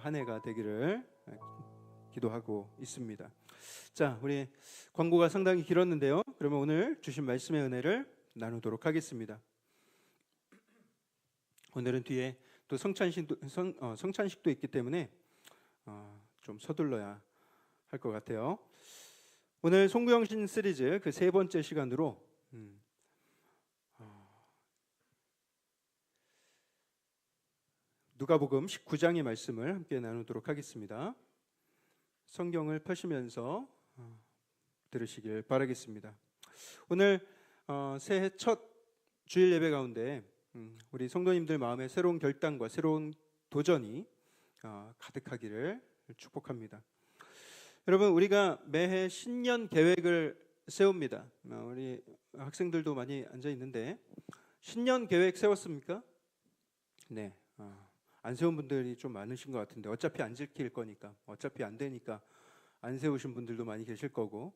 한 해가 되기를 기도하고 있습니다. 자, 우리 광고가 상당히 길었는데요. 그러면 오늘 주신 말씀의 은혜를 나누도록 하겠습니다. 오늘은 뒤에 또 성찬식도 있기 때문에 좀 서둘러야 할 것 같아요. 오늘 송구영신 시리즈 그 세 번째 시간으로 누가복음 19장의 말씀을 함께 나누도록 하겠습니다. 성경을 펴시면서 들으시길 바라겠습니다. 오늘 새해 첫 주일 예배 가운데 우리 성도님들 마음에 새로운 결단과 새로운 도전이 가득하기를 축복합니다. 여러분, 우리가 매해 신년 계획을 세웁니다. 우리 학생들도 많이 앉아 있는데 신년 계획 세웠습니까? 네. 안 세운 분들이 좀 많으신 것 같은데 어차피 안 지킬 거니까, 어차피 안 되니까 안 세우신 분들도 많이 계실 거고.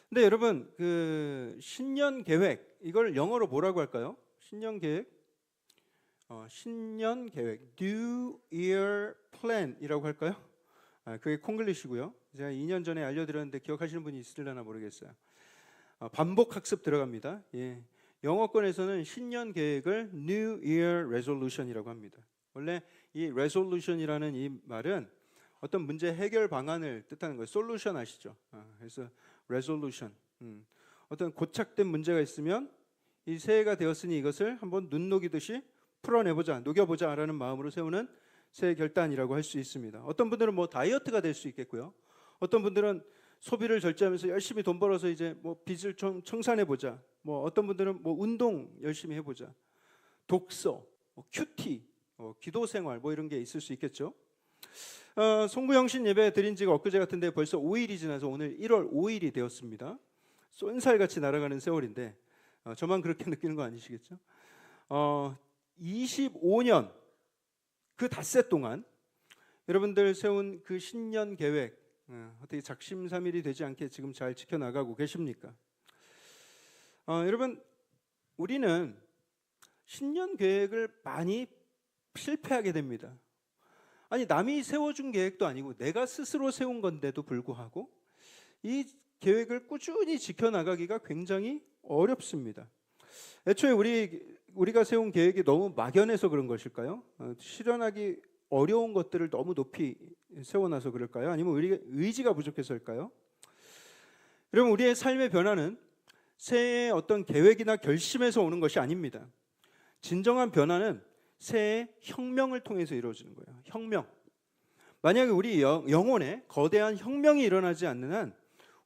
근데 여러분, 그 신년 계획, 이걸 영어로 뭐라고 할까요? 신년 계획, 신년 계획, New Year Plan이라고 할까요? 그게 콩글리시고요. 제가 2년 전에 알려드렸는데 기억하시는 분이 있으려나 모르겠어요. 반복 학습 들어갑니다. 예. 영어권에서는 신년 계획을 New Year Resolution이라고 합니다. 원래 이 resolution이라는 이 말은 어떤 문제 해결 방안을 뜻하는 거예요. 솔루션 아시죠? 그래서 resolution. 어떤 고착된 문제가 있으면 이 새해가 되었으니 이것을 한번 눈녹이듯이 풀어내보자, 녹여보자라는 마음으로 세우는 새해 결단이라고 할 수 있습니다. 어떤 분들은 뭐 다이어트가 될 수 있겠고요. 어떤 분들은 소비를 절제하면서 열심히 돈 벌어서 이제 뭐 빚을 좀 청산해보자. 뭐 어떤 분들은 뭐 운동 열심히 해보자. 독서, 뭐 큐티, 기도 생활 뭐 이런 게 있을 수 있겠죠. 송구영신 예배 드린 지가 엊그제 같은데 벌써 5일이 지나서 오늘 1월 5일이 되었습니다. 쏜살같이 날아가는 세월인데 저만 그렇게 느끼는 거 아니시겠죠? 25년 그 닷새 동안 여러분들 세운 그 신년 계획 어떻게 작심삼일이 되지 않게 지금 잘 지켜나가고 계십니까? 여러분, 우리는 신년 계획을 많이 실패하게 됩니다. 아니, 남이 세워준 계획도 아니고 내가 스스로 세운 건데도 불구하고 이 계획을 꾸준히 지켜나가기가 굉장히 어렵습니다. 애초에 우리가 세운 계획이 너무 막연해서 그런 것일까요? 실현하기 어려운 것들을 너무 높이 세워놔서 그럴까요? 아니면 우리가 의지가 부족해서일까요? 여러분, 우리의 삶의 변화는 새해의 어떤 계획이나 결심에서 오는 것이 아닙니다. 진정한 변화는 새해 혁명을 통해서 이루어지는 거예요. 혁명. 만약에 우리 영혼에 거대한 혁명이 일어나지 않는 한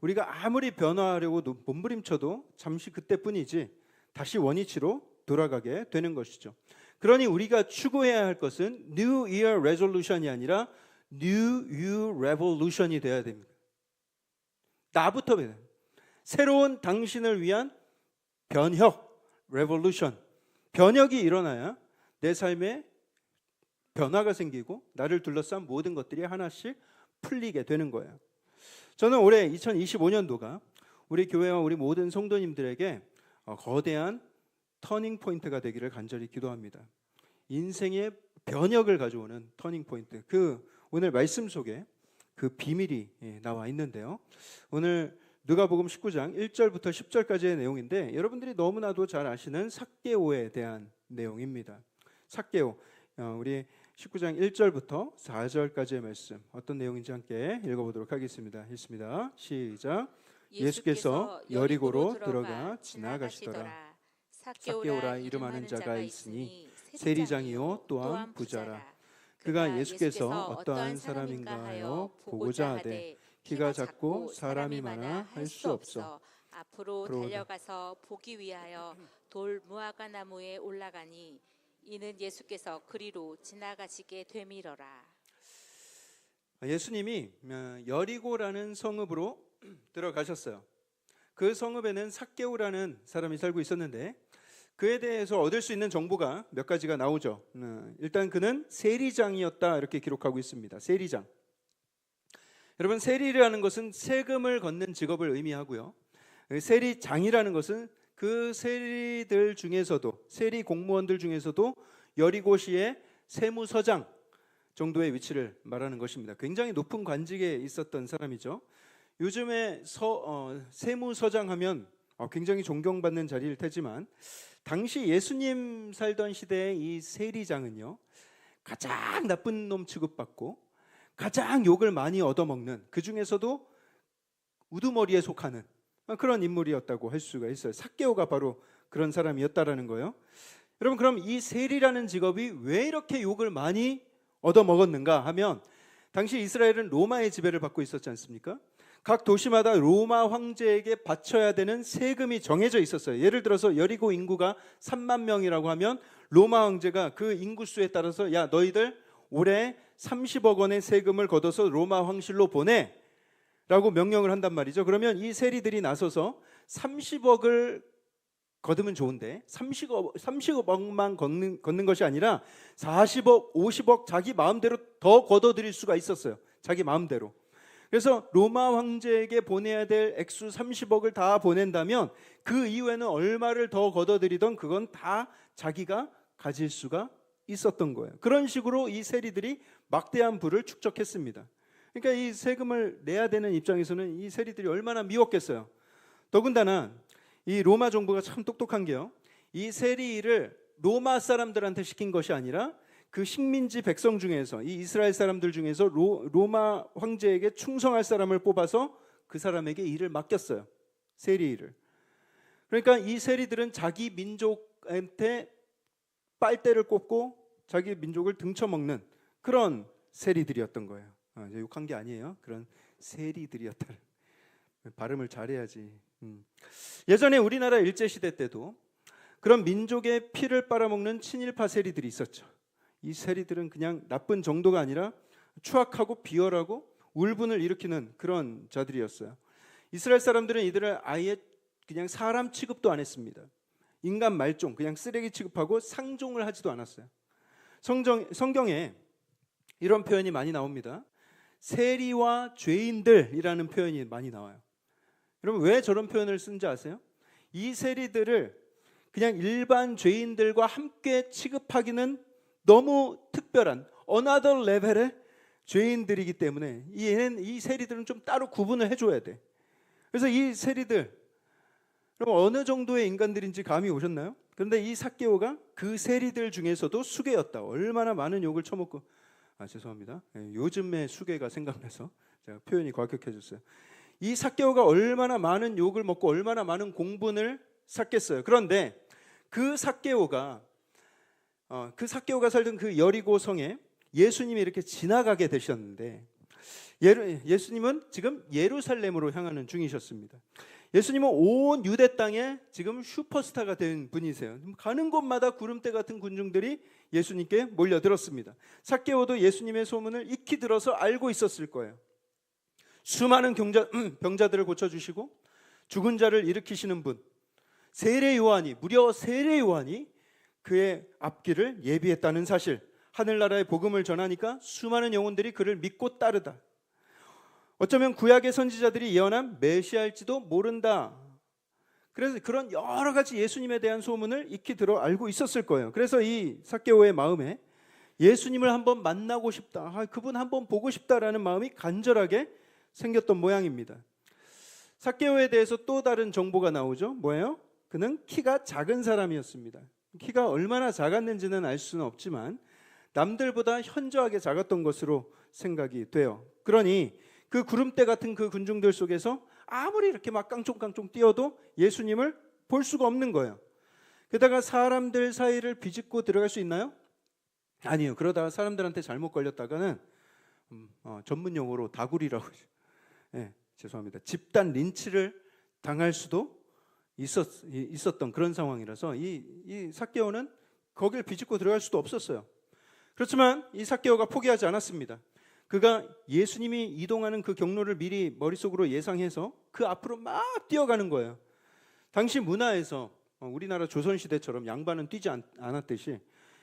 우리가 아무리 변화하려고 몸부림쳐도 잠시 그때뿐이지 다시 원위치로 돌아가게 되는 것이죠. 그러니 우리가 추구해야 할 것은 New Year Resolution이 아니라 New You Revolution이 되어야 됩니다. 나부터 새로운 당신을 위한 변혁, Revolution. 변혁이 일어나야 내 삶에 변화가 생기고 나를 둘러싼 모든 것들이 하나씩 풀리게 되는 거예요. 저는 올해 2025년도가 우리 교회와 우리 모든 성도님들에게 거대한 터닝 포인트가 되기를 간절히 기도합니다. 인생의 변혁을 가져오는 터닝 포인트. 그 오늘 말씀 속에 그 비밀이 나와 있는데요. 오늘 누가복음 19장 1절부터 10절까지의 내용인데 여러분들이 너무나도 잘 아시는 삭개오에 대한 내용입니다. 삭개오, 우리 19장 1절부터 4절까지의 말씀 어떤 내용인지 함께 읽어보도록 하겠습니다. 읽습니다. 시작. 예수께서 여리고로 들어가 지나가시더라. 삭개오라 이름하는 자가 있으니 세리장이요 또한 부자라. 그가 예수께서 어떠한 사람인가 하여 보고자 하되 키가 작고 사람이 많아 할 수 없어 앞으로 달려가서 보기 위하여 돌 무화과 나무에 올라가니 이는 예수께서 그리로 지나가시게 되밀어라. 예수님이 여리고라는 성읍으로 들어가셨어요. 그 성읍에는 삭개오라는 사람이 살고 있었는데 그에 대해서 얻을 수 있는 정보가 몇 가지가 나오죠. 일단 그는 세리장이었다 이렇게 기록하고 있습니다. 세리장. 여러분, 세리라는 것은 세금을 걷는 직업을 의미하고요. 세리장이라는 것은 그 세리들 중에서도 세리 공무원들 중에서도 여리고시의 세무서장, 정도의 위치를 말하는 것입니다. 굉장히 높은 관직에 있었던 사람이죠. 요즘에 세무서장 하면 굉장히 존경받는 자리일 테지만 당시 예수님 살던 시대의 이 세리장은요, 가장 나쁜 놈 취급받고 가장 욕을 많이 얻어먹는, 그 중에서도 우두머리에 속하는 그런 인물이었다고 할 수가 있어요. 삭개오가 바로 그런 사람이었다라는 거예요. 여러분, 그럼 이 세리라는 직업이 왜 이렇게 욕을 많이 얻어먹었는가 하면, 당시 이스라엘은 로마의 지배를 받고 있었지 않습니까? 각 도시마다 로마 황제에게 바쳐야 되는 세금이 정해져 있었어요. 예를 들어서 여리고 인구가 3만 명이라고 하면 로마 황제가 그 인구수에 따라서 야, 너희들 올해 30억 원의 세금을 걷어서 로마 황실로 보내 라고 명령을 한단 말이죠. 그러면 이 세리들이 나서서 30억을 거두면 좋은데 30억만 걷는 것이 아니라 40억, 50억 자기 마음대로 더 걷어들일 수가 있었어요. 자기 마음대로. 그래서 로마 황제에게 보내야 될 액수 30억을 다 보낸다면 그 이후에는 얼마를 더 걷어들이던 그건 다 자기가 가질 수가 있었던 거예요. 그런 식으로 이 세리들이 막대한 부를 축적했습니다. 그러니까 이 세금을 내야 되는 입장에서는 이 세리들이 얼마나 미웠겠어요. 더군다나 이 로마 정부가 참 똑똑한 게요, 이 세리 일을 로마 사람들한테 시킨 것이 아니라 그 식민지 백성 중에서, 이 이스라엘 사람들 중에서 로마 황제에게 충성할 사람을 뽑아서 그 사람에게 일을 맡겼어요. 세리 일을. 그러니까 이 세리들은 자기 민족한테 빨대를 꼽고 자기 민족을 등쳐먹는 그런 세리들이었던 거예요. 욕한 게 아니에요. 그런 세리들이었다. 발음을 잘해야지. 예전에 우리나라 일제시대 때도 그런 민족의 피를 빨아먹는 친일파 세리들이 있었죠. 이 세리들은 그냥 나쁜 정도가 아니라 추악하고 비열하고 울분을 일으키는 그런 자들이었어요. 이스라엘 사람들은 이들을 아예 그냥 사람 취급도 안 했습니다. 인간 말종, 그냥 쓰레기 취급하고 상종을 하지도 않았어요. 성경에 이런 표현이 많이 나옵니다. 세리와 죄인들이라는 표현이 많이 나와요. 여러분, 왜 저런 표현을 쓴지 아세요? 이 세리들을 그냥 일반 죄인들과 함께 취급하기는 너무 특별한 another level의 죄인들이기 때문에 이 세리들은 좀 따로 구분을 해줘야 돼. 그래서 이 세리들, 그럼 어느 정도의 인간들인지 감이 오셨나요? 그런데 이 삭개오가 그 세리들 중에서도 수괴였다. 얼마나 많은 욕을 처먹고, 죄송합니다. 요즘의 수괴가 생각나서 제가 표현이 과격해졌어요. 이 삭개오가 얼마나 많은 욕을 먹고 얼마나 많은 공분을 샀겠어요. 그런데 그 삭개오가 살던 그 여리고 성에 예수님이 이렇게 지나가게 되셨는데, 예수님은 지금 예루살렘으로 향하는 중이셨습니다. 예수님은 온 유대 땅에 지금 슈퍼스타가 된 분이세요. 가는 곳마다 구름대 같은 군중들이 예수님께 몰려들었습니다. 삭개오도 예수님의 소문을 익히 들어서 알고 있었을 거예요. 수많은 병자들을 고쳐주시고 죽은 자를 일으키시는 분, 무려 세례 요한이 그의 앞길을 예비했다는 사실, 하늘나라의 복음을 전하니까 수많은 영혼들이 그를 믿고 따르다. 어쩌면 구약의 선지자들이 예언한 메시아일지도 모른다. 그래서 그런 여러 가지 예수님에 대한 소문을 익히 들어 알고 있었을 거예요. 그래서 이 삭개오의 마음에 예수님을 한번 만나고 싶다, 그분 한번 보고 싶다라는 마음이 간절하게 생겼던 모양입니다. 삭개오에 대해서 또 다른 정보가 나오죠. 뭐예요? 그는 키가 작은 사람이었습니다. 키가 얼마나 작았는지는 알 수는 없지만 남들보다 현저하게 작았던 것으로 생각이 돼요. 그러니 그 구름대 같은 그 군중들 속에서 아무리 이렇게 막 깡총깡총 뛰어도 예수님을 볼 수가 없는 거예요. 게다가 사람들 사이를 비집고 들어갈 수 있나요? 아니에요. 그러다가 사람들한테 잘못 걸렸다가는 전문 용어로 다구리라고, 죄송합니다. 집단 린치를 당할 수도 있었던 그런 상황이라서 이 삭개오는 거길 비집고 들어갈 수도 없었어요. 그렇지만 이 삭개오가 포기하지 않았습니다. 그가 예수님이 이동하는 그 경로를 미리 머릿속으로 예상해서 그 앞으로 막 뛰어가는 거예요. 당시 문화에서 우리나라 조선시대처럼 양반은 뛰지 않았듯이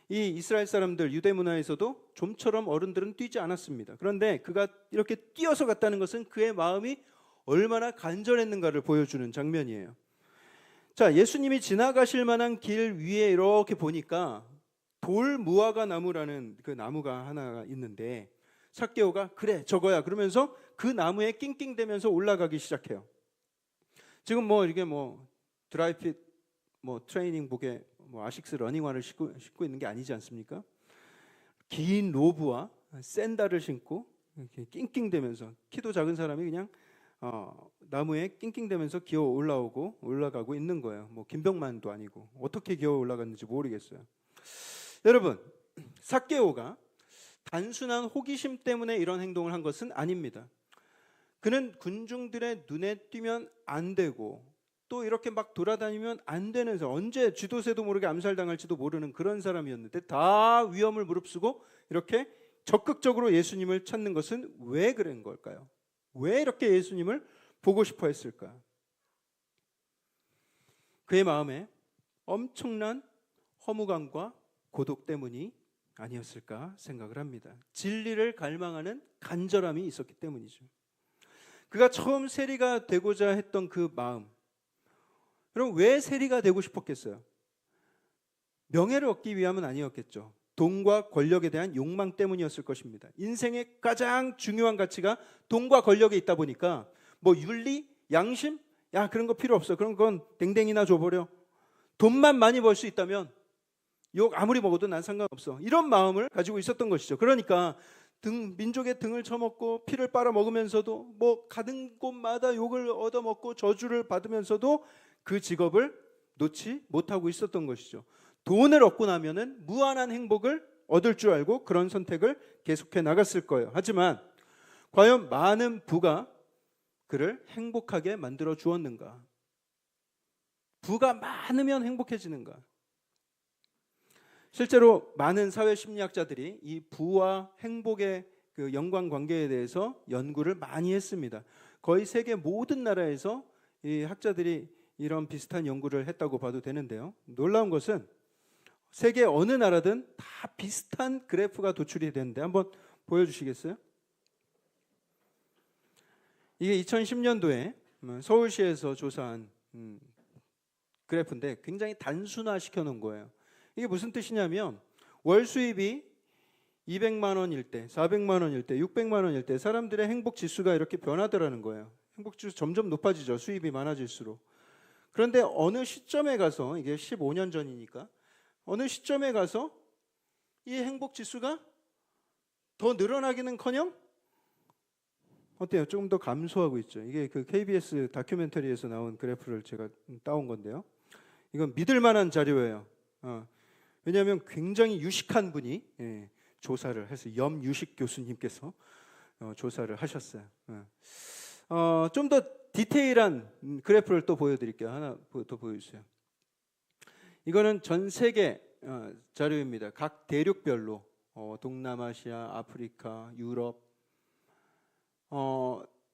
이 이스라엘 사람들 유대 문화에서도 좀처럼 어른들은 뛰지 않았습니다. 그런데 그가 이렇게 뛰어서 갔다는 것은 그의 마음이 얼마나 간절했는가를 보여주는 장면이에요. 자, 예수님이 지나가실 만한 길 위에 이렇게 보니까 돌무화과 나무라는 그 나무가 하나 있는데 삭개오가 그래 저거야 그러면서 그 나무에 낑낑대면서 올라가기 시작해요. 지금 뭐 이게 뭐 드라이핏 뭐 트레이닝복에 뭐 아식스 러닝화를 신고 있는 게 아니지 않습니까? 긴 로브와 샌들을 신고 이렇게 낑낑대면서 키도 작은 사람이 그냥 나무에 낑낑대면서 기어 올라가고 있는 거예요. 뭐 김병만도 아니고 어떻게 기어 올라갔는지 모르겠어요. 여러분, 삭개오가 단순한 호기심 때문에 이런 행동을 한 것은 아닙니다. 그는 군중들의 눈에 띄면 안 되고 또 이렇게 막 돌아다니면 안 되는 사람, 언제 쥐도새도 모르게 암살당할지도 모르는 그런 사람이었는데 다 위험을 무릅쓰고 이렇게 적극적으로 예수님을 찾는 것은 왜 그런 걸까요? 왜 이렇게 예수님을 보고 싶어 했을까? 그의 마음에 엄청난 허무감과 고독 때문이 아니었을까 생각을 합니다. 진리를 갈망하는 간절함이 있었기 때문이죠. 그가 처음 세리가 되고자 했던 그 마음, 그럼 왜 세리가 되고 싶었겠어요? 명예를 얻기 위함은 아니었겠죠. 돈과 권력에 대한 욕망 때문이었을 것입니다. 인생의 가장 중요한 가치가 돈과 권력에 있다 보니까 뭐 윤리, 양심, 야 그런 거 필요 없어. 그런 건 댕댕이나 줘버려. 돈만 많이 벌 수 있다면 욕 아무리 먹어도 난 상관없어. 이런 마음을 가지고 있었던 것이죠. 그러니까 민족의 등을 쳐먹고 피를 빨아먹으면서도 뭐 가는 곳마다 욕을 얻어먹고 저주를 받으면서도 그 직업을 놓지 못하고 있었던 것이죠. 돈을 얻고 나면은 무한한 행복을 얻을 줄 알고 그런 선택을 계속해 나갔을 거예요. 하지만 과연 많은 부가 그를 행복하게 만들어 주었는가? 부가 많으면 행복해지는가? 실제로 많은 사회 심리학자들이 이 부와 행복의 그 연관 관계에 대해서 연구를 많이 했습니다. 거의 세계 모든 나라에서 이 학자들이 이런 비슷한 연구를 했다고 봐도 되는데요. 놀라운 것은 세계 어느 나라든 다 비슷한 그래프가 도출이 되는데 한번 보여주시겠어요? 이게 2010년도에 서울시에서 조사한 그래프인데 굉장히 단순화시켜 놓은 거예요. 이게 무슨 뜻이냐면 월 수입이 200만 원일 때, 400만 원일 때, 600만 원일 때 사람들의 행복 지수가 이렇게 변하더라는 거예요. 행복 지수 점점 높아지죠. 수입이 많아질수록. 그런데 어느 시점에 가서 이게 15년 전이니까 어느 시점에 가서 이 행복 지수가 더 늘어나기는커녕 어때요? 조금 더 감소하고 있죠. 이게 그 KBS 다큐멘터리에서 나온 그래프를 제가 따온 건데요. 이건 믿을 만한 자료예요. 왜냐하면 굉장히 유식한 분이 조사를 해서 염유식 교수님께서 조사를 하셨어요. 좀 더 디테일한 그래프를 또 보여드릴게요. 하나 더 보여주세요. 이거는 전 세계 자료입니다. 각 대륙별로 동남아시아, 아프리카, 유럽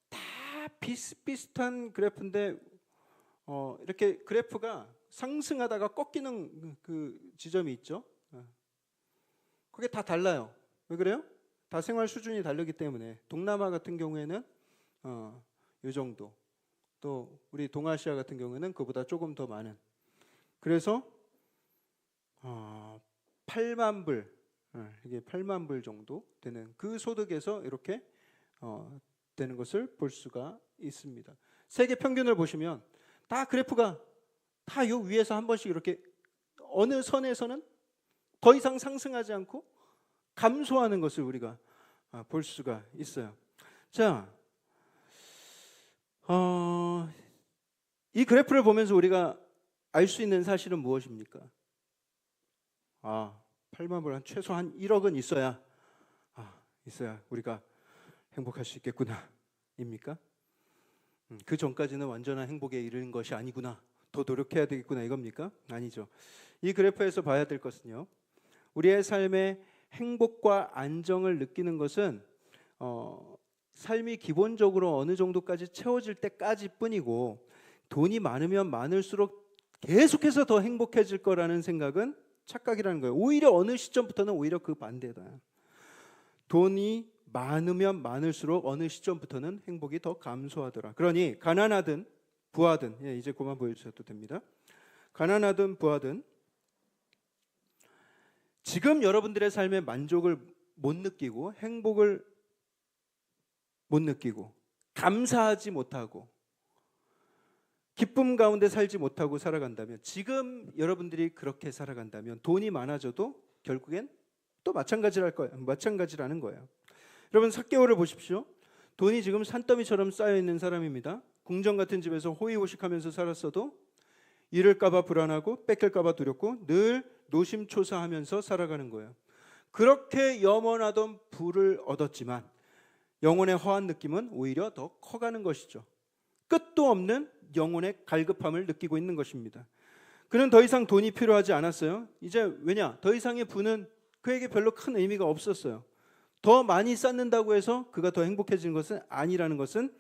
다 비슷비슷한 그래프인데 이렇게 그래프가 상승하다가 꺾이는 그 지점이 있죠. 그게 다 달라요. 왜 그래요? 다 생활 수준이 다르기 때문에. 동남아 같은 경우에는 이 정도, 또 우리 동아시아 같은 경우에는 그보다 조금 더 많은. 그래서 8만 불, 이게 8만 불 정도 되는 그 소득에서 이렇게 되는 것을 볼 수가 있습니다. 세계 평균을 보시면 다 그래프가 다 요 위에서 한 번씩 이렇게 어느 선에서는 더 이상 상승하지 않고 감소하는 것을 우리가 볼 수가 있어요. 자, 이 그래프를 보면서 우리가 알 수 있는 사실은 무엇입니까? 8만 불, 최소한 1억은 있어야 우리가 행복할 수 있겠구나 입니까? 그 전까지는 완전한 행복에 이르는 것이 아니구나, 더 노력해야 되겠구나 이겁니까? 아니죠. 이 그래프에서 봐야 될 것은요, 우리의 삶에 행복과 안정을 느끼는 것은 삶이 기본적으로 어느 정도까지 채워질 때까지 뿐이고, 돈이 많으면 많을수록 계속해서 더 행복해질 거라는 생각은 착각이라는 거예요. 오히려 어느 시점부터는 오히려 그 반대다. 돈이 많으면 많을수록 어느 시점부터는 행복이 더 감소하더라. 그러니 가난하든 부하든, 이제 그만 보여주셔도 됩니다. 가난하든 부하든 지금 여러분들의 삶에 만족을 못 느끼고 행복을 못 느끼고 감사하지 못하고 기쁨 가운데 살지 못하고 살아간다면, 지금 여러분들이 그렇게 살아간다면 돈이 많아져도 결국엔 또 마찬가지라는 거예요. 여러분, 삭개오를 보십시오. 돈이 지금 산더미처럼 쌓여 있는 사람입니다. 궁정 같은 집에서 호의호식하면서 살았어도 잃을까봐 불안하고 뺏길까봐 두렵고 늘 노심초사하면서 살아가는 거예요. 그렇게 염원하던 부를 얻었지만 영혼의 허한 느낌은 오히려 더 커가는 것이죠. 끝도 없는 영혼의 갈급함을 느끼고 있는 것입니다. 그는 더 이상 돈이 필요하지 않았어요. 이제 왜냐? 더 이상의 부는 그에게 별로 큰 의미가 없었어요. 더 많이 쌓는다고 해서 그가 더 행복해지는 것은 아니라는 것은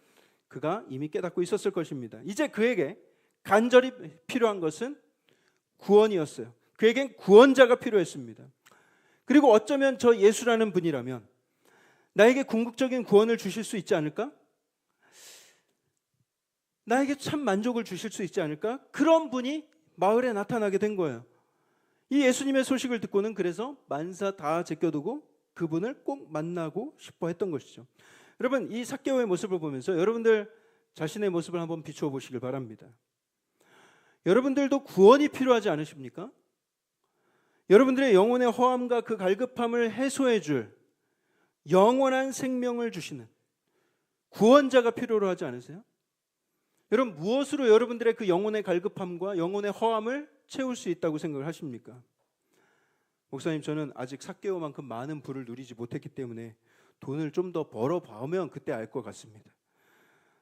그가 이미 깨닫고 있었을 것입니다. 이제 그에게 간절히 필요한 것은 구원이었어요. 그에겐 구원자가 필요했습니다. 그리고 어쩌면 저 예수라는 분이라면 나에게 궁극적인 구원을 주실 수 있지 않을까? 나에게 참 만족을 주실 수 있지 않을까? 그런 분이 마을에 나타나게 된 거예요. 이 예수님의 소식을 듣고는 그래서 만사 다 제껴두고 그분을 꼭 만나고 싶어 했던 것이죠. 여러분, 이 삭개오의 모습을 보면서 여러분들 자신의 모습을 한번 비추어 보시길 바랍니다. 여러분들도 구원이 필요하지 않으십니까? 여러분들의 영혼의 허함과 그 갈급함을 해소해 줄 영원한 생명을 주시는 구원자가 필요로 하지 않으세요? 여러분, 무엇으로 여러분들의 그 영혼의 갈급함과 영혼의 허함을 채울 수 있다고 생각을 하십니까? 목사님, 저는 아직 삭개오만큼 많은 부를 누리지 못했기 때문에 돈을 좀 더 벌어보면 그때 알 것 같습니다.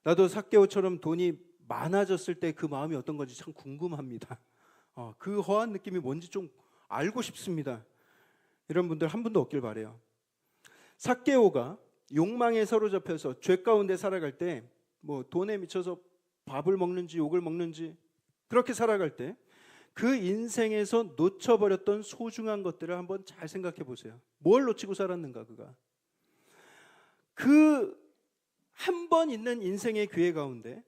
나도 삭개오처럼 돈이 많아졌을 때 그 마음이 어떤 건지 참 궁금합니다. 그 허한 느낌이 뭔지 좀 알고 싶습니다. 이런 분들 한 분도 없길 바라요. 삭개오가 욕망에 사로잡혀서 죄 가운데 살아갈 때 뭐 돈에 미쳐서 밥을 먹는지 욕을 먹는지 그렇게 살아갈 때 그 인생에서 놓쳐버렸던 소중한 것들을 한번 잘 생각해 보세요. 뭘 놓치고 살았는가 그가. 그 한 번 있는 인생의 기회 가운데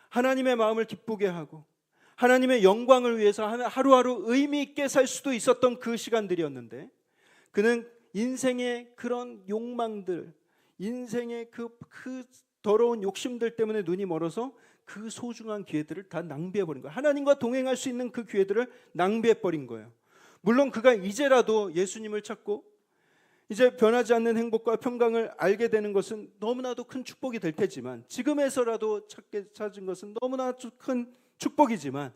하나님의 마음을 기쁘게 하고 하나님의 영광을 위해서 하루하루 의미 있게 살 수도 있었던 그 시간들이었는데 그는 인생의 그런 욕망들, 인생의 그 더러운 욕심들 때문에 눈이 멀어서 그 소중한 기회들을 다 낭비해버린 거예요. 하나님과 동행할 수 있는 그 기회들을 낭비해버린 거예요. 물론 그가 이제라도 예수님을 찾고 이제 변하지 않는 행복과 평강을 알게 되는 것은 너무나도 큰 축복이 될 테지만, 지금에서라도 찾은 것은 너무나 큰 축복이지만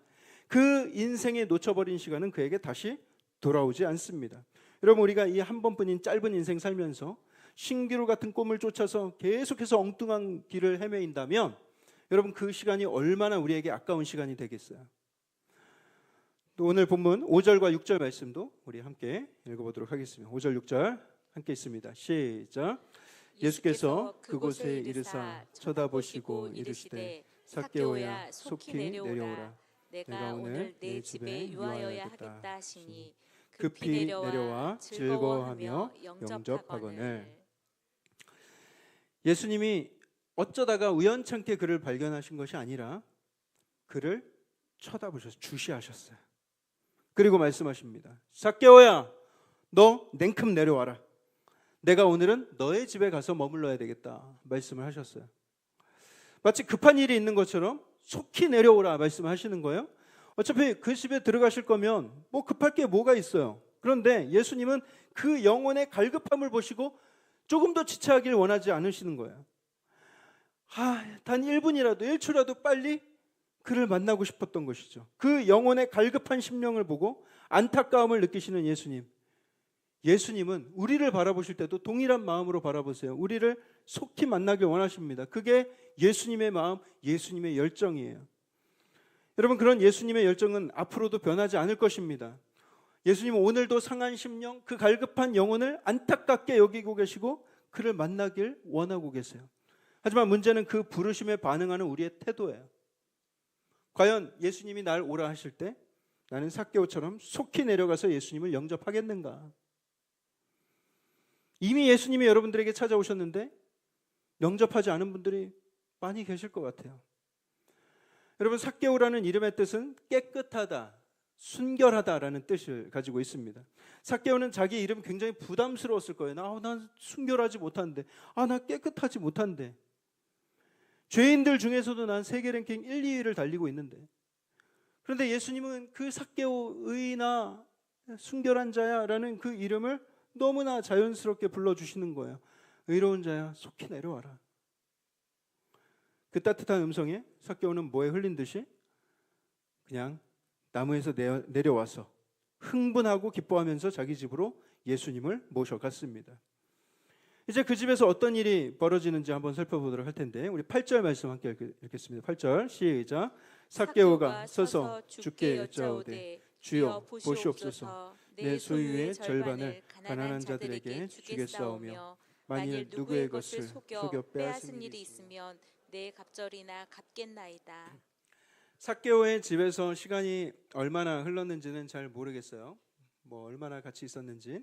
그 인생에 놓쳐버린 시간은 그에게 다시 돌아오지 않습니다. 여러분, 우리가 이 한 번뿐인 짧은 인생 살면서 신기루 같은 꿈을 쫓아서 계속해서 엉뚱한 길을 헤매인다면 여러분, 그 시간이 얼마나 우리에게 아까운 시간이 되겠어요. 또 오늘 본문 5절과 6절 말씀도 우리 함께 읽어보도록 하겠습니다. 5절 6절 함께 있습니다. 시작. 예수께서 그곳에 이르사 쳐다보시고 이르시되 삭개오야 속히 내려오라. 내가 오늘 내 집에 유하여야 하겠다 하시니 급히 내려와 즐거워하며 영접하거늘. 예수님이 어쩌다가 우연찮게 그를 발견하신 것이 아니라 그를 쳐다보셔서 주시하셨어요. 그리고 말씀하십니다. 삭개오야, 너 냉큼 내려와라. 내가 오늘은 너의 집에 가서 머물러야 되겠다 말씀을 하셨어요. 마치 급한 일이 있는 것처럼 속히 내려오라 말씀하시는 거예요. 어차피 그 집에 들어가실 거면 뭐 급할 게 뭐가 있어요. 그런데 예수님은 그 영혼의 갈급함을 보시고 조금 더 지체하길 원하지 않으시는 거예요. 단 1분이라도 1초라도 빨리 그를 만나고 싶었던 것이죠. 그 영혼의 갈급한 심령을 보고 안타까움을 느끼시는 예수님. 예수님은 우리를 바라보실 때도 동일한 마음으로 바라보세요. 우리를 속히 만나길 원하십니다. 그게 예수님의 마음, 예수님의 열정이에요. 여러분, 그런 예수님의 열정은 앞으로도 변하지 않을 것입니다. 예수님은 오늘도 상한 심령, 그 갈급한 영혼을 안타깝게 여기고 계시고 그를 만나길 원하고 계세요. 하지만 문제는 그 부르심에 반응하는 우리의 태도예요. 과연 예수님이 날 오라 하실 때 나는 삭개오처럼 속히 내려가서 예수님을 영접하겠는가? 이미 예수님이 여러분들에게 찾아오셨는데 영접하지 않은 분들이 많이 계실 것 같아요. 여러분, 삭개오라는 이름의 뜻은 깨끗하다, 순결하다라는 뜻을 가지고 있습니다. 삭개오는 자기 이름 굉장히 부담스러웠을 거예요. 난 순결하지 못한데, 나 깨끗하지 못한데, 죄인들 중에서도 난 세계 랭킹 1, 2위를 달리고 있는데, 그런데 예수님은 그 삭개오 의인아 순결한 자야라는 그 이름을 너무나 자연스럽게 불러주시는 거예요. 의로운 자야 속히 내려와라. 그 따뜻한 음성에 삭개오는 뭐에 흘린 듯이 그냥 나무에서 내려와서 흥분하고 기뻐하면서 자기 집으로 예수님을 모셔갔습니다. 이제 그 집에서 어떤 일이 벌어지는지 한번 살펴보도록 할 텐데, 우리 8절 말씀 함께 읽겠습니다. 8절 시작. 삭개오가 서서 주께 여짜오되 주여 보시옵소서, 내 소유의 절반을 가난한 자들에게 주겠사오며 만일 누구의 것을 속여 빼앗은 일이 있으면 내 갑절이나 갚겠나이다. 삭개오의 집에서 시간이 얼마나 흘렀는지는 잘 모르겠어요. 얼마나 같이 있었는지.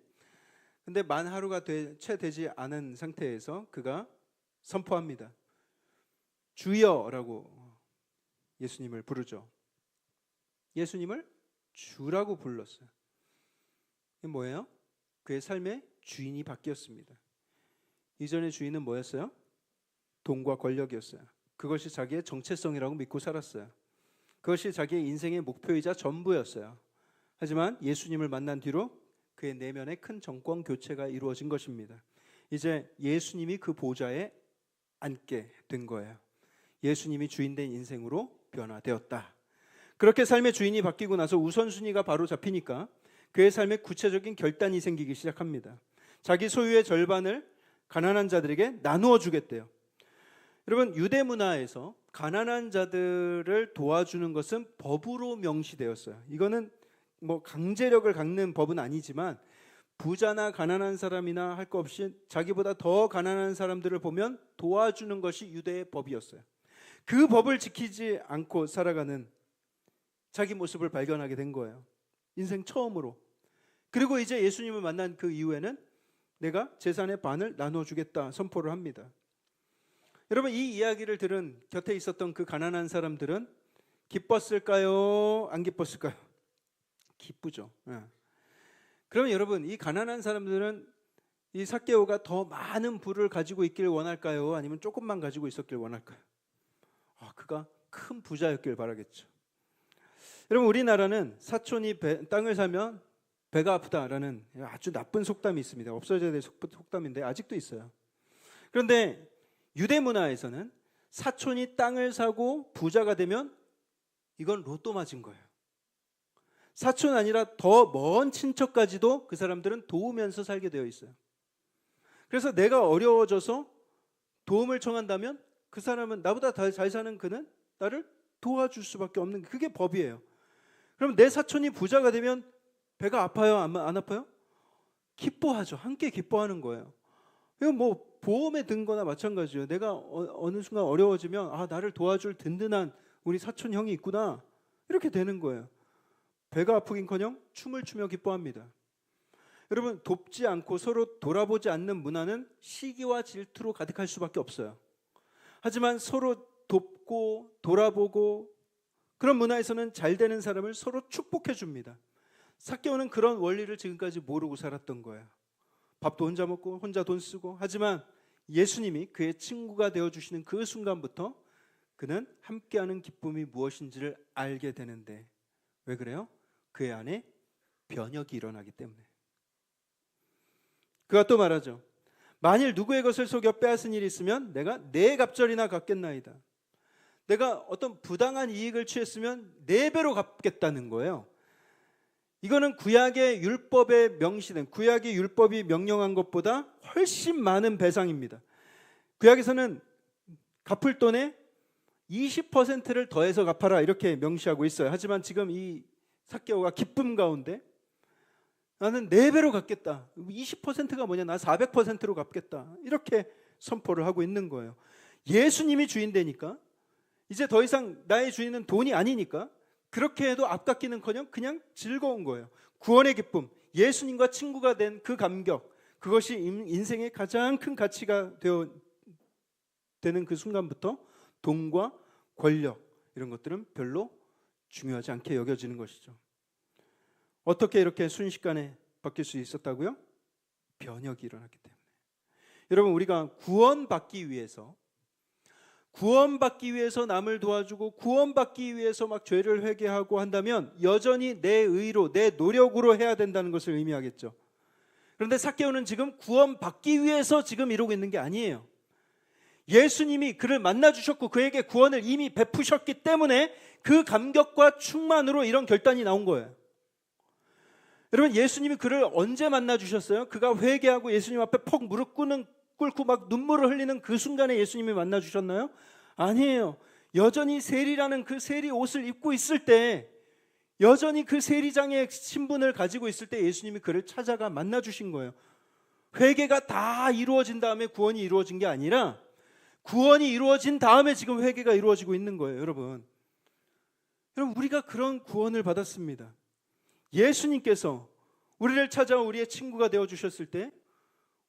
근데 만 하루가 채 되지 않은 상태에서 그가 선포합니다. 주여라고 예수님을 부르죠. 예수님을 주라고 불렀어요. 이게 뭐예요? 그의 삶의 주인이 바뀌었습니다. 이전의 주인은 뭐였어요? 돈과 권력이었어요. 그것이 자기의 정체성이라고 믿고 살았어요. 그것이 자기의 인생의 목표이자 전부였어요. 하지만 예수님을 만난 뒤로 그의 내면에 큰 정권 교체가 이루어진 것입니다. 이제 예수님이 그 보좌에 앉게 된 거예요. 예수님이 주인된 인생으로 변화되었다. 그렇게 삶의 주인이 바뀌고 나서 우선순위가 바로 잡히니까 그의 삶에 구체적인 결단이 생기기 시작합니다. 자기 소유의 절반을 가난한 자들에게 나누어 주겠대요. 여러분, 유대 문화에서 가난한 자들을 도와주는 것은 법으로 명시되었어요. 이거는 강제력을 갖는 법은 아니지만 부자나 가난한 사람이나 할 것 없이 자기보다 더 가난한 사람들을 보면 도와주는 것이 유대의 법이었어요. 그 법을 지키지 않고 살아가는 자기 모습을 발견하게 된 거예요. 인생 처음으로. 그리고 이제 예수님을 만난 그 이후에는 내가 재산의 반을 나눠주겠다 선포를 합니다. 여러분, 이 이야기를 들은 곁에 있었던 그 가난한 사람들은 기뻤을까요? 안 기뻤을까요? 기쁘죠. 그러면 여러분, 이 가난한 사람들은 이 삭개오가 더 많은 부를 가지고 있길 원할까요? 아니면 조금만 가지고 있었길 원할까요? 그가 큰 부자였길 바라겠죠. 여러분, 우리나라는 사촌이 땅을 사면 배가 아프다라는 아주 나쁜 속담이 있습니다. 없어져야 될 속담인데 아직도 있어요. 그런데 유대 문화에서는 사촌이 땅을 사고 부자가 되면 이건 로또 맞은 거예요. 사촌 아니라 더 먼 친척까지도 그 사람들은 도우면서 살게 되어 있어요. 그래서 내가 어려워져서 도움을 청한다면 그 사람은, 나보다 더 잘 사는 그는 나를 도와줄 수밖에 없는, 그게 법이에요. 그럼 내 사촌이 부자가 되면 배가 아파요? 안 아파요? 기뻐하죠. 함께 기뻐하는 거예요. 이건 보험에 든 거나 마찬가지예요. 내가 어느 순간 어려워지면 나를 도와줄 든든한 우리 사촌 형이 있구나, 이렇게 되는 거예요. 배가 아프긴커녕 춤을 추며 기뻐합니다. 여러분, 돕지 않고 서로 돌아보지 않는 문화는 시기와 질투로 가득할 수밖에 없어요. 하지만 서로 돕고 돌아보고 그런 문화에서는 잘 되는 사람을 서로 축복해 줍니다. 삭개오는 그런 원리를 지금까지 모르고 살았던 거예요. 밥도 혼자 먹고 혼자 돈 쓰고. 하지만 예수님이 그의 친구가 되어주시는 그 순간부터 그는 함께하는 기쁨이 무엇인지를 알게 되는데, 왜 그래요? 그의 안에 변혁이 일어나기 때문에. 그가 또 말하죠. 만일 누구의 것을 속여 빼앗은 일이 있으면 내가 네 갑절이나 갚겠나이다. 내가 어떤 부당한 이익을 취했으면 4배로 갚겠다는 거예요. 이거는 구약의 율법에 명시된, 구약의 율법이 명령한 것보다 훨씬 많은 배상입니다. 구약에서는 갚을 돈에 20%를 더해서 갚아라, 이렇게 명시하고 있어요. 하지만 지금 이 삭개오가 기쁨 가운데 나는 4배로 갚겠다. 20%가 뭐냐? 나 400%로 갚겠다. 이렇게 선포를 하고 있는 거예요. 예수님이 주인 되니까 이제 더 이상 나의 주인은 돈이 아니니까 그렇게 해도 아깝기는커녕 그냥 즐거운 거예요. 구원의 기쁨, 예수님과 친구가 된 그 감격, 그것이 인생의 가장 큰 가치가 되는 그 순간부터 돈과 권력, 이런 것들은 별로 중요하지 않게 여겨지는 것이죠. 어떻게 이렇게 순식간에 바뀔 수 있었다고요? 변혁이 일어났기 때문에. 여러분, 우리가 구원받기 위해서 남을 도와주고 구원받기 위해서 막 죄를 회개하고 한다면 여전히 내 의로, 내 노력으로 해야 된다는 것을 의미하겠죠. 그런데 삭개오는 지금 구원받기 위해서 지금 이러고 있는 게 아니에요. 예수님이 그를 만나 주셨고 그에게 구원을 이미 베푸셨기 때문에 그 감격과 충만으로 이런 결단이 나온 거예요. 여러분, 예수님이 그를 언제 만나 주셨어요? 그가 회개하고 예수님 앞에 퍽 무릎 꿇고 막 눈물을 흘리는 그 순간에 예수님이 만나 주셨나요? 아니에요. 여전히 세리라는 그 세리 옷을 입고 있을 때, 여전히 그 세리장의 신분을 가지고 있을 때 예수님이 그를 찾아가 만나 주신 거예요. 회개가 다 이루어진 다음에 구원이 이루어진 게 아니라 구원이 이루어진 다음에 지금 회개가 이루어지고 있는 거예요. 여러분, 우리가 그런 구원을 받았습니다. 예수님께서 우리를 찾아와 우리의 친구가 되어주셨을 때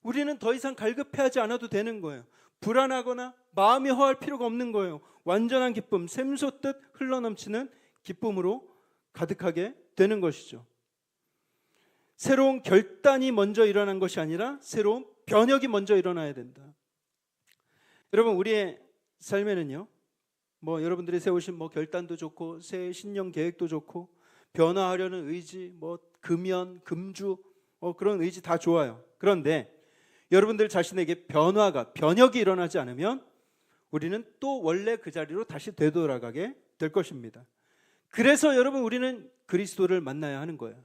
우리는 더 이상 갈급해하지 않아도 되는 거예요. 불안하거나 마음이 허할 필요가 없는 거예요. 완전한 기쁨, 샘솟듯 흘러넘치는 기쁨으로 가득하게 되는 것이죠. 새로운 결단이 먼저 일어난 것이 아니라 새로운 변혁이 먼저 일어나야 된다. 여러분, 우리의 삶에는요, 여러분들이 세우신 결단도 좋고 새 신년 계획도 좋고 변화하려는 의지, 금연, 금주, 그런 의지 다 좋아요. 그런데 여러분들 자신에게 변혁이 일어나지 않으면 우리는 또 원래 그 자리로 다시 되돌아가게 될 것입니다. 그래서 여러분, 우리는 그리스도를 만나야 하는 거예요.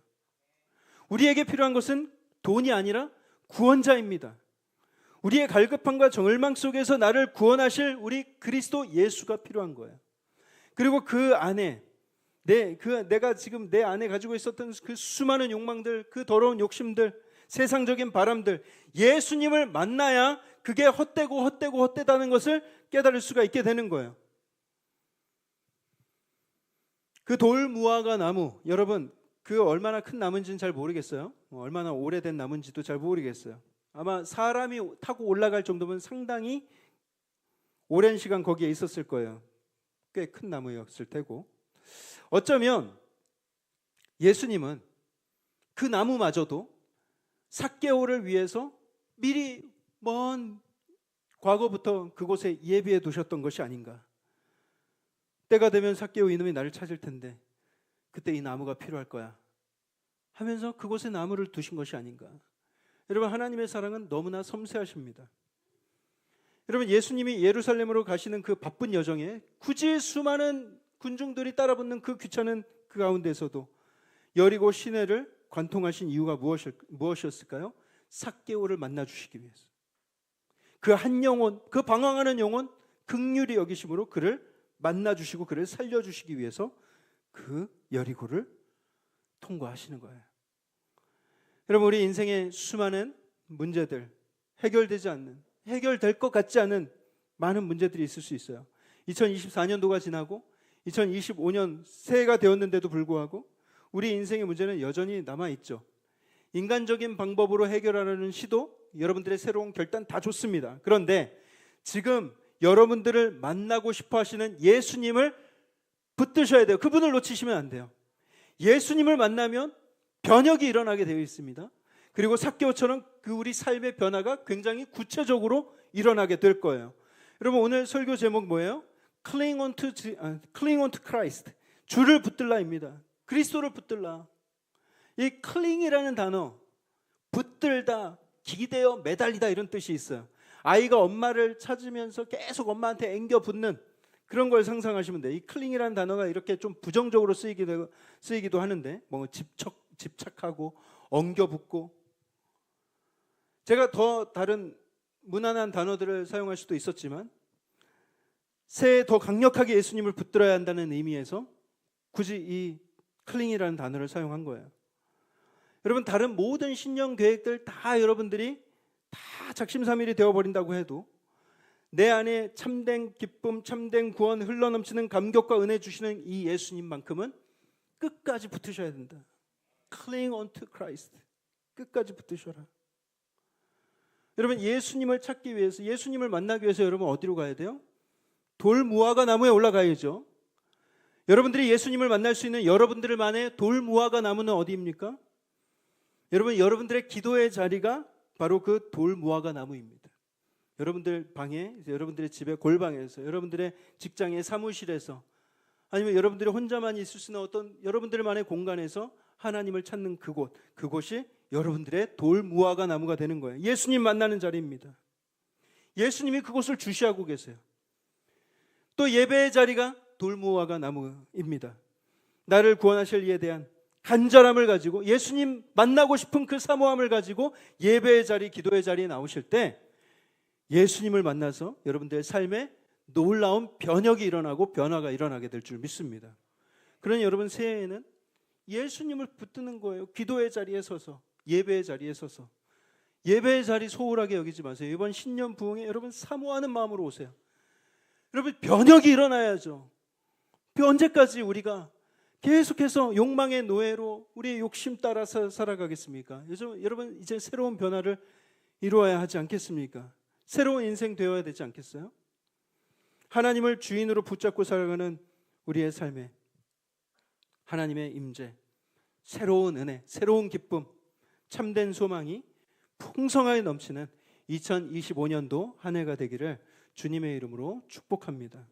우리에게 필요한 것은 돈이 아니라 구원자입니다. 우리의 갈급함과 절망 속에서 나를 구원하실 우리 그리스도 예수가 필요한 거예요. 그리고 그 안에 내가 지금 내 안에 가지고 있었던 그 수많은 욕망들, 그 더러운 욕심들, 세상적인 바람들, 예수님을 만나야 그게 헛되다는 것을 깨달을 수가 있게 되는 거예요. 그 돌무화과 나무, 여러분, 그 얼마나 큰 나무인지는 잘 모르겠어요. 얼마나 오래된 나무인지도 잘 모르겠어요. 아마 사람이 타고 올라갈 정도면 상당히 오랜 시간 거기에 있었을 거예요. 꽤 큰 나무였을 테고, 어쩌면 예수님은 그 나무마저도 삭개오를 위해서 미리 먼 과거부터 그곳에 예비해 두셨던 것이 아닌가. 때가 되면 삭개오 이놈이 나를 찾을 텐데 그때 이 나무가 필요할 거야 하면서 그곳에 나무를 두신 것이 아닌가. 여러분, 하나님의 사랑은 너무나 섬세하십니다. 여러분, 예수님이 예루살렘으로 가시는 그 바쁜 여정에 굳이 수많은 군중들이 따라붙는 그 귀찮은 그 가운데서도 여리고 시내를 관통하신 이유가 무엇이었을까요? 삭개오를 만나 주시기 위해서. 그 한 영혼, 그 방황하는 영혼 긍휼히 여기심으로 그를 만나 주시고 그를 살려 주시기 위해서 그 여리고를 통과하시는 거예요. 여러분, 우리 인생의 수많은 문제들, 해결될 것 같지 않은 많은 문제들이 있을 수 있어요. 2024년도가 지나고 2025년 새해가 되었는데도 불구하고 우리 인생의 문제는 여전히 남아있죠. 인간적인 방법으로 해결하려는 시도, 여러분들의 새로운 결단 다 좋습니다. 그런데 지금 여러분들을 만나고 싶어 하시는 예수님을 붙드셔야 돼요. 그분을 놓치시면 안 돼요. 예수님을 만나면 변혁이 일어나게 되어 있습니다. 그리고 삭개오처럼 그 우리 삶의 변화가 굉장히 구체적으로 일어나게 될 거예요. 여러분, 오늘 설교 제목 뭐예요? Cling on to Christ. 주를 붙들라입니다. 그리스도를 붙들라. 이 클링이라는 단어, 붙들다, 기대어 매달리다 이런 뜻이 있어요. 아이가 엄마를 찾으면서 계속 엄마한테 앵겨 붙는 그런 걸 상상하시면 돼요. 이 클링이라는 단어가 이렇게 좀 부정적으로 쓰이기도 하는데, 집착하고 엉겨 붙고, 제가 더 다른 무난한 단어들을 사용할 수도 있었지만 새해 더 강력하게 예수님을 붙들어야 한다는 의미에서 굳이 이 클링이라는 단어를 사용한 거예요. 여러분, 다른 모든 신년 계획들 다 여러분들이 다 작심삼일이 되어버린다고 해도 내 안에 참된 기쁨, 참된 구원, 흘러넘치는 감격과 은혜 주시는 이 예수님만큼은 끝까지 붙으셔야 된다. Cling on to Christ. 끝까지 붙으셔라. 여러분, 예수님을 찾기 위해서, 예수님을 만나기 위해서 여러분 어디로 가야 돼요? 돌무화과 나무에 올라가야죠. 여러분들이 예수님을 만날 수 있는 여러분들만의 돌무화과 나무는 어디입니까? 여러분, 여러분들의 기도의 자리가 바로 그 돌무화과 나무입니다. 여러분들 방에, 여러분들의 집에 골방에서, 여러분들의 직장의 사무실에서, 아니면 여러분들이 혼자만 있을 수 있는 어떤 여러분들만의 공간에서 하나님을 찾는 그곳이 여러분들의 돌무화과 나무가 되는 거예요. 예수님 만나는 자리입니다. 예수님이 그곳을 주시하고 계세요. 또 예배의 자리가 돌무화과 나무입니다. 나를 구원하실 이에 대한 간절함을 가지고 예수님 만나고 싶은 그 사모함을 가지고 예배의 자리, 기도의 자리에 나오실 때 예수님을 만나서 여러분들의 삶에 놀라운 변혁이 일어나고 변화가 일어나게 될 줄 믿습니다. 그러니 여러분 새해에는 예수님을 붙드는 거예요. 기도의 자리에 서서, 예배의 자리에 서서. 예배의 자리 소홀하게 여기지 마세요. 이번 신년 부흥에 여러분 사모하는 마음으로 오세요. 여러분 변혁이 일어나야죠. 언제까지 우리가 계속해서 욕망의 노예로 우리의 욕심 따라서 살아가겠습니까? 여러분 이제 새로운 변화를 이루어야 하지 않겠습니까? 새로운 인생 되어야 되지 않겠어요? 하나님을 주인으로 붙잡고 살아가는 우리의 삶에 하나님의 임재, 새로운 은혜, 새로운 기쁨, 참된 소망이 풍성하게 넘치는 2025년도 한 해가 되기를 주님의 이름으로 축복합니다.